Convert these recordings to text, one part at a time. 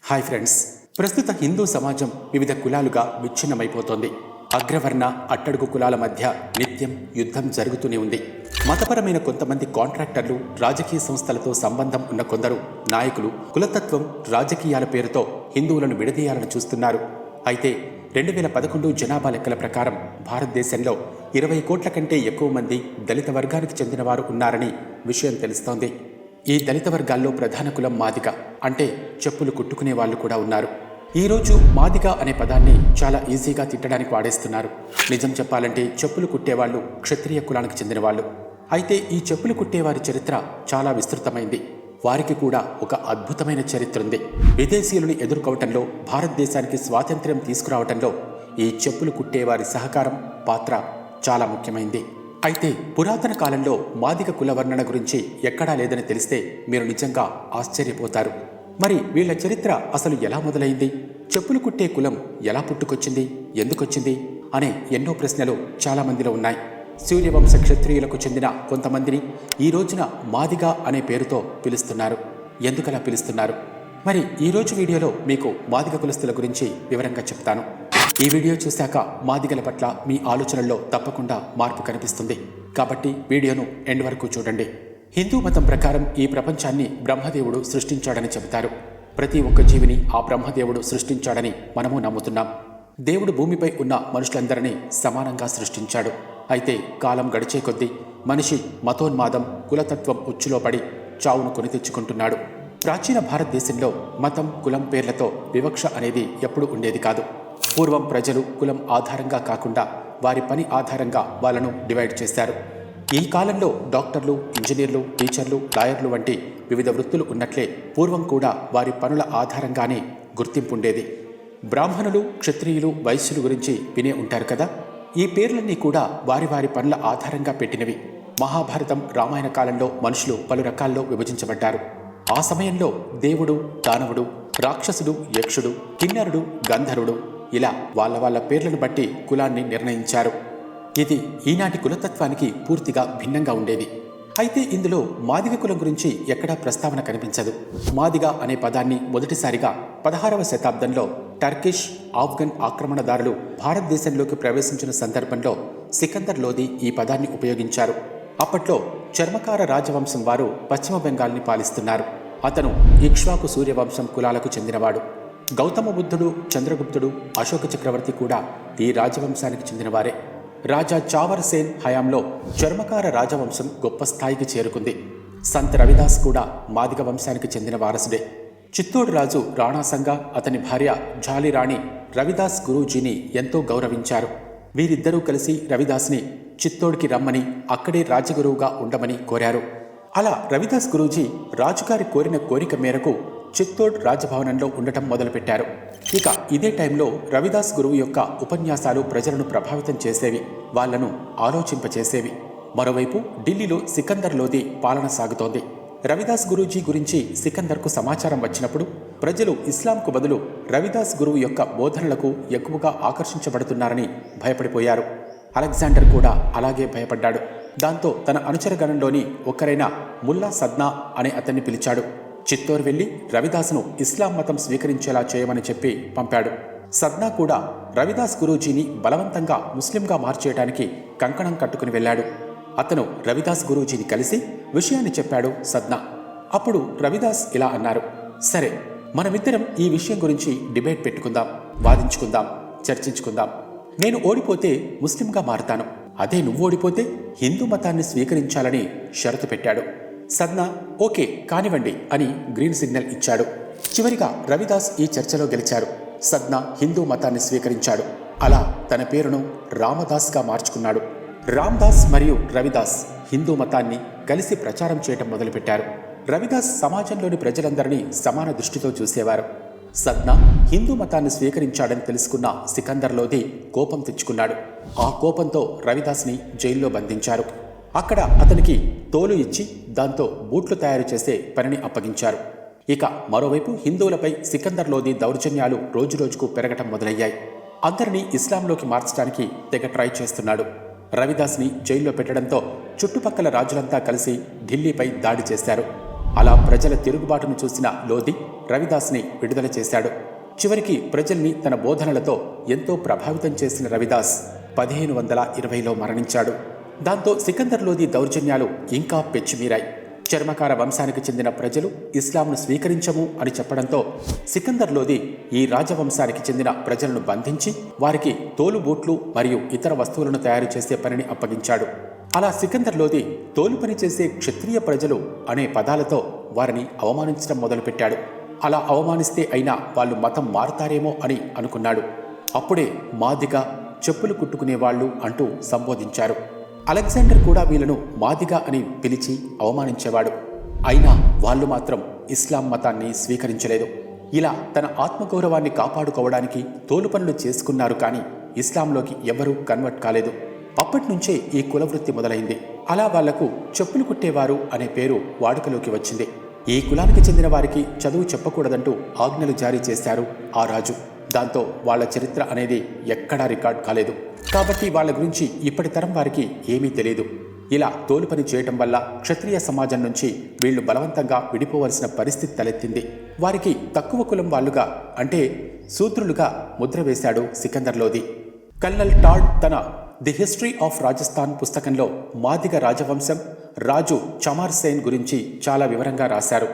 Hi friends, ప్రస్తుత హిందూ సమాజం వివిధ కులాలుగా విచ్ఛిన్నమైపోతోంది. అగ్రవర్ణ అట్టడుగు కులాల మధ్య నిత్యం యుద్ధం జరుగుతూనే ఉంది. మతపరమైన కొంతమంది కాంట్రాక్టర్లు, రాజకీయ సంస్థలతో సంబంధం ఉన్న కొందరు నాయకులు కులతత్వం, రాజకీయాల పేరుతో హిందువులను విడదీయాలని చూస్తున్నారు. అయితే 2011 జనాభా లెక్కల ప్రకారం భారతదేశంలో 20 కోట్ల కంటే ఎక్కువ మంది దళిత వర్గానికి చెందినవారు ఉన్నారని విషయం తెలుస్తోంది. ఈ దళిత వర్గాల్లో ప్రధాన కులం మాదిగ, అంటే చెప్పులు కుట్టుకునే వాళ్ళు కూడా ఉన్నారు. ఈరోజు మాదిగ అనే పదాన్ని చాలా ఈజీగా తిట్టడానికి వాడేస్తున్నారు. నిజం చెప్పాలంటే చెప్పులు కుట్టేవాళ్ళు క్షత్రియ కులానికి చెందినవాళ్ళు. అయితే ఈ చెప్పులు కుట్టేవారి చరిత్ర చాలా విస్తృతమైంది. వారికి కూడా ఒక అద్భుతమైన చరిత్ర ఉంది. విదేశీయులను ఎదుర్కోవటంలో, భారతదేశానికి స్వాతంత్ర్యం తీసుకురావటంలో ఈ చెప్పులు కుట్టేవారి సహకారం, పాత్ర చాలా ముఖ్యమైంది. అయితే పురాతన కాలంలో మాదిగ కుల వర్ణన గురించి ఎక్కడా లేదని తెలిస్తే మీరు నిజంగా ఆశ్చర్యపోతారు. మరి వీళ్ల చరిత్ర అసలు ఎలా మొదలైంది? చెప్పులు కుట్టే కులం ఎలా పుట్టుకొచ్చింది, ఎందుకొచ్చింది అనే ఎన్నో ప్రశ్నలు చాలా మందిలో ఉన్నాయి. సూర్యవంశ క్షత్రియులకు చెందిన కొంతమందిని ఈ రోజున మాదిగ అనే పేరుతో పిలుస్తున్నారు. ఎందుకలా పిలుస్తున్నారు? మరి ఈరోజు వీడియోలో మీకు మాదిగ కులస్తుల గురించి వివరంగా చెప్తాను. ఈ వీడియో చూశాక మాదిగల పట్ల మీ ఆలోచనల్లో తప్పకుండా మార్పు కనిపిస్తుంది. కాబట్టి వీడియోను ఎండ్ వరకు చూడండి. హిందూ మతం ప్రకారం ఈ ప్రపంచాన్ని బ్రహ్మదేవుడు సృష్టించాడని చెబుతారు. ప్రతి ఒక్క జీవిని ఆ బ్రహ్మదేవుడు సృష్టించాడని మనము నమ్ముతున్నాం. దేవుడు భూమిపై ఉన్న మనుషులందరినీ సమానంగా సృష్టించాడు. అయితే కాలం గడిచే కొద్దీ మనిషి మతోన్మాదం, కులతత్వం ఉచ్చులో పడి చావును కొని తెచ్చుకుంటున్నాడు. ప్రాచీన భారతదేశంలో మతం, కులం పేర్లతో వివక్ష అనేది ఎప్పుడూ ఉండేది కాదు. పూర్వం ప్రజలు కులం ఆధారంగా కాకుండా వారి పని ఆధారంగా వాళ్ళను డివైడ్ చేశారు. ఈ కాలంలో డాక్టర్లు, ఇంజనీర్లు, టీచర్లు, లాయర్లు వంటి వివిధ వృత్తులు ఉన్నట్లే పూర్వం కూడా వారి పనుల ఆధారంగానే గుర్తింపు ఉండేది. బ్రాహ్మణులు, క్షత్రియులు, వైశ్యులు గురించి వినే ఉంటారు కదా. ఈ పేర్లన్నీ కూడా వారి వారి పనుల ఆధారంగా పెట్టినవి. మహాభారతం, రామాయణ కాలంలో మనుషులు పలు రకాల్లో విభజించబడ్డారు. ఆ సమయంలో దేవుడు, దానవుడు, రాక్షసుడు, యక్షుడు, కిన్నరుడు, గంధర్వుడు ఇలా వాళ్ళ పేర్లను బట్టి కులాన్ని నిర్ణయించారు. ఇది ఈనాటి కులతత్వానికి పూర్తిగా భిన్నంగా ఉండేది. అయితే ఇందులో మాదిగ కులం గురించి ఎక్కడా ప్రస్తావన కనిపించదు. మాదిగ అనే పదాన్ని మొదటిసారిగా 16వ శతాబ్దంలో టర్కిష్, ఆఫ్ఘన్ ఆక్రమణదారులు భారతదేశంలోకి ప్రవేశించిన సందర్భంలో సికందర్ లోధి ఈ పదాన్ని ఉపయోగించారు. అప్పట్లో చర్మకార రాజవంశం వారు పశ్చిమ బెంగాల్ని పాలిస్తున్నారు. అతను ఇక్ష్వాకు సూర్యవంశం కులాలకు చెందినవాడు. గౌతమ బుద్ధుడు, చంద్రగుప్తుడు, అశోక చక్రవర్తి కూడా ఈ రాజవంశానికి చెందినవారే. రాజా చావర్ సేన్ హయాంలో చర్మకార రాజవంశం గొప్ప స్థాయికి చేరుకుంది. సంత్ రవిదాస్ కూడా మాదిగ వంశానికి చెందిన వారసుడే. చిత్తోడు రాజు రాణాసంగా అతని భార్య ఝాలిరాణి రవిదాస్ గురూజీని ఎంతో గౌరవించారు. వీరిద్దరూ కలిసి రవిదాస్ని చిత్తోడికి రమ్మని, అక్కడే రాజగురువుగా ఉండమని కోరారు. అలా రవిదాస్ గురూజీ రాజుగారి కోరిన కోరిక మేరకు చిత్తోడ్ రాజభవనంలో ఉండటం మొదలుపెట్టారు. ఇక ఇదే టైంలో రవిదాస్ గురువు యొక్క ఉపన్యాసాలు ప్రజలను ప్రభావితం చేసేవి, వాళ్లను ఆలోచింపచేసేవి. మరోవైపు ఢిల్లీలో సికందర్ లోధి పాలన సాగుతోంది. రవిదాస్ గురూజీ గురించి సికందర్కు సమాచారం వచ్చినప్పుడు ప్రజలు ఇస్లాంకు బదులు రవిదాస్ గురువు యొక్క బోధనలకు ఎక్కువగా ఆకర్షించబడుతున్నారని భయపడిపోయారు. అలెగ్జాండర్ కూడా అలాగే భయపడ్డాడు. దాంతో తన అనుచరగణంలోని ఒక్కరైన ముల్లా సద్నా అనే అతన్ని పిలిచాడు. చిత్తోర్ వెళ్లి రవిదాసును ఇస్లాం మతం స్వీకరించేలా చేయమని చెప్పి పంపాడు. సద్నా కూడా రవిదాస్ గురూజీని బలవంతంగా ముస్లింగా మార్చేయడానికి కంకణం కట్టుకుని వెళ్ళాడు. అతను రవిదాస్ గురూజీని కలిసి విషయాన్ని చెప్పాడు సద్నా. అప్పుడు రవిదాస్ ఇలా అన్నారు, సరే, మనమిద్దరం ఈ విషయం గురించి డిబేట్ పెట్టుకుందాం, వాదించుకుందాం, చర్చించుకుందాం. నేను ఓడిపోతే ముస్లింగా మారతాను, అదే నువ్వు ఓడిపోతే హిందూ మతాన్ని స్వీకరించాలని షరతు పెట్టాడు. సద్నా ఓకే కానివ్వండి అని గ్రీన్ సిగ్నల్ ఇచ్చాడు. చివరిగా రవిదాస్ ఈ చర్చలో గెలిచారు. సద్నా హిందూ మతాన్ని స్వీకరించాడు. అలా తన పేరును రామదాస్గా మార్చుకున్నాడు. రామ్దాస్ మరియు రవిదాస్ హిందూ మతాన్ని కలిసి ప్రచారం చేయటం మొదలుపెట్టారు. రవిదాస్ సమాజంలోని ప్రజలందరినీ సమాన దృష్టితో చూసేవారు. సద్నా హిందూ మతాన్ని స్వీకరించాడని తెలుసుకున్న సికందర్ లోధి కోపం తెచ్చుకున్నాడు. ఆ కోపంతో రవిదాస్ని జైల్లో బంధించారు. అక్కడ అతనికి తోలు ఇచ్చి దాంతో బూట్లు తయారు చేసే పనిని అప్పగించారు. ఇక మరోవైపు హిందువులపై సికందర్ లోధి దౌర్జన్యాలు రోజురోజుకు పెరగటం మొదలయ్యాయి. అందరినీ ఇస్లాంలోకి మార్చడానికి తెగ ట్రై చేస్తున్నాడు. రవిదాస్ని జైల్లో పెట్టడంతో చుట్టుపక్కల రాజులంతా కలిసి ఢిల్లీపై దాడి చేశారు. అలా ప్రజల తిరుగుబాటును చూసిన లోధి రవిదాస్ని విడుదల చేశాడు. చివరికి ప్రజల్ని తన బోధనలతో ఎంతో ప్రభావితం చేసిన రవిదాస్ 1520లో మరణించాడు. దాంతో సికందర్ లోధి దౌర్జన్యాలు ఇంకా పెచ్చిమీరాయి. చర్మకార వంశానికి చెందిన ప్రజలు ఇస్లాంను స్వీకరించము అని చెప్పడంతో సికందర్ లోధి ఈ రాజవంశానికి చెందిన ప్రజలను బంధించి వారికి తోలుబూట్లు మరియు ఇతర వస్తువులను తయారు చేసే పనిని అప్పగించాడు. అలా సికందర్ లోధి తోలు పని చేసే క్షత్రియ ప్రజలు అనే పదాలతో వారిని అవమానించడం మొదలుపెట్టాడు. అలా అవమానిస్తే అయినా వాళ్ళు మతం మారుతారేమో అని అనుకున్నాడు. అప్పుడే మాదిగ, చెప్పులు కుట్టుకునేవాళ్లు అంటూ సంబోధించారు. అలెగ్జాండర్ కూడా వీళ్ళను మాదిగ అని పిలిచి అవమానించేవాడు. అయినా వాళ్ళు మాత్రం ఇస్లాం మతాన్ని స్వీకరించలేదు. ఇలా తన ఆత్మగౌరవాన్ని కాపాడుకోవడానికి తోలు పనులు చేసుకున్నారు, కానీ ఇస్లాంలోకి ఎవరూ కన్వర్ట్ కాలేదు. అప్పటినుంచే ఈ కులవృత్తి మొదలైంది. అలా వాళ్లకు చెప్పులు కుట్టేవారు అనే పేరు వాడుకలోకి వచ్చింది. ఈ కులానికి చెందిన వారికి చదువు చెప్పకూడదంటూ ఆజ్ఞలు జారీ చేశారు ఆ రాజు. దాంతో వాళ్ల చరిత్ర అనేది ఎక్కడా రికార్డ్ కాలేదు. కాబట్టి వాళ్ల గురించి ఇప్పటి తరం వారికి ఏమీ తెలియదు. ఇలా తోలు పని చేయటం వల్ల క్షత్రియ సమాజం నుంచి వీళ్లు బలవంతంగా విడిపోవలసిన పరిస్థితి తలెత్తింది. వారికి తక్కువ కులం వాళ్లుగా, అంటే శూద్రులుగా ముద్ర వేశాడు సికందర్ లోధి. కల్నల్ టాడ్ తన ది హిస్టరీ ఆఫ్ రాజస్థాన్ పుస్తకంలో మాదిగ రాజవంశం, రాజు చమార్ సేన్ గురించి చాలా వివరంగా రాశారు.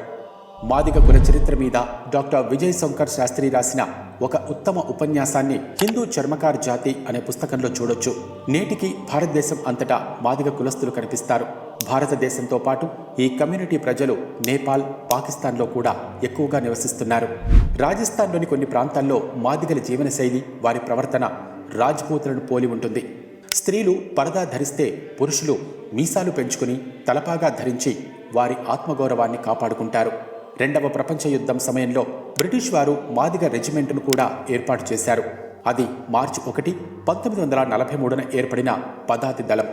మాదిగ కుల చరిత్ర మీద డాక్టర్ విజయ్ శంకర్ శాస్త్రి రాసిన ఒక ఉత్తమ ఉపన్యాసాన్ని హిందూ చర్మకార్ జాతి అనే పుస్తకంలో చూడొచ్చు. నేటికి భారతదేశం అంతటా మాదిగ కులస్తులు కనిపిస్తారు. భారతదేశంతో పాటు ఈ కమ్యూనిటీ ప్రజలు నేపాల్, పాకిస్తాన్లో కూడా ఎక్కువగా నివసిస్తున్నారు. రాజస్థాన్లోని కొన్ని ప్రాంతాల్లో మాదిగల జీవనశైలి, వారి ప్రవర్తన రాజ్పూతులను పోలి ఉంటుంది. స్త్రీలు పరదా ధరిస్తే పురుషులు మీసాలు పెంచుకుని తలపాగా ధరించి వారి ఆత్మగౌరవాన్ని కాపాడుకుంటారు. 2వ ప్రపంచ యుద్ధం సమయంలో బ్రిటిష్ వారు మాదిగ రెజిమెంటును కూడా ఏర్పాటు చేశారు. అది మార్చి 1, 1943న ఏర్పడిన పదాతి దళం.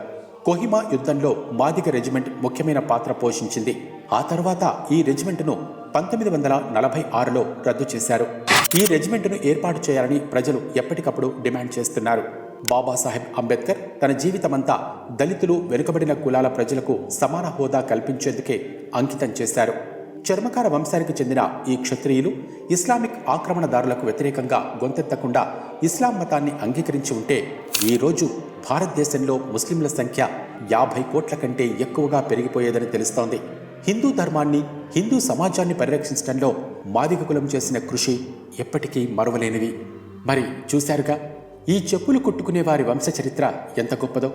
కోహిమా యుద్ధంలో మాదిగ రెజిమెంట్ ముఖ్యమైన పాత్ర పోషించింది. ఆ తర్వాత ఈ రెజిమెంటును 1946లో రద్దు చేశారు. ఈ రెజిమెంటును ఏర్పాటు చేయాలని ప్రజలు ఎప్పటికప్పుడు డిమాండ్ చేస్తున్నారు. బాబాసాహెబ్ అంబేద్కర్ తన జీవితమంతా దళితులు, వెనుకబడిన కులాల ప్రజలకు సమాన హోదా కల్పించేందుకే అంకితం చేశారు. చర్మకార వంశానికి చెందిన ఈ క్షత్రియులు ఇస్లామిక్ ఆక్రమణదారులకు వ్యతిరేకంగా గొంతెత్తకుండా ఇస్లాం మతాన్ని అంగీకరించి ఉంటే ఈరోజు భారతదేశంలో ముస్లింల సంఖ్య 50 కోట్ల కంటే ఎక్కువగా పెరిగిపోయేదని తెలుస్తోంది. హిందూ ధర్మాన్ని, హిందూ సమాజాన్ని పరిరక్షించడంలో మాదిగ కులం చేసిన కృషి ఎప్పటికీ మరువలేనిది. మరి చూశారుగా, ఈ చెప్పులు కుట్టుకునే వారి వంశ చరిత్ర ఎంత గొప్పదో.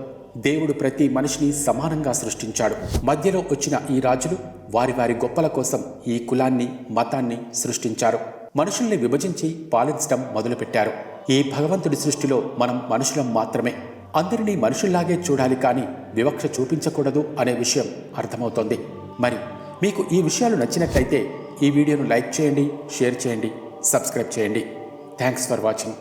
దేవుడు ప్రతి మనిషిని సమానంగా సృష్టించాడు. మధ్యలో వచ్చిన ఈ రాజులు వారి వారి గొప్పల కోసం ఈ కులాన్ని, మతాన్ని సృష్టించారు. మనుషుల్ని విభజించి పాలించడం మొదలుపెట్టారు. ఈ భగవంతుడి సృష్టిలో మనం మనుషులం మాత్రమే. అందరినీ మనుషుల్లాగే చూడాలి, కానీ వివక్ష చూపించకూడదు అనే విషయం అర్థమవుతోంది. మరి మీకు ఈ విషయాలు నచ్చినట్లయితే ఈ వీడియోను లైక్ చేయండి, షేర్ చేయండి, సబ్స్క్రైబ్ చేయండి. Thanks for watching.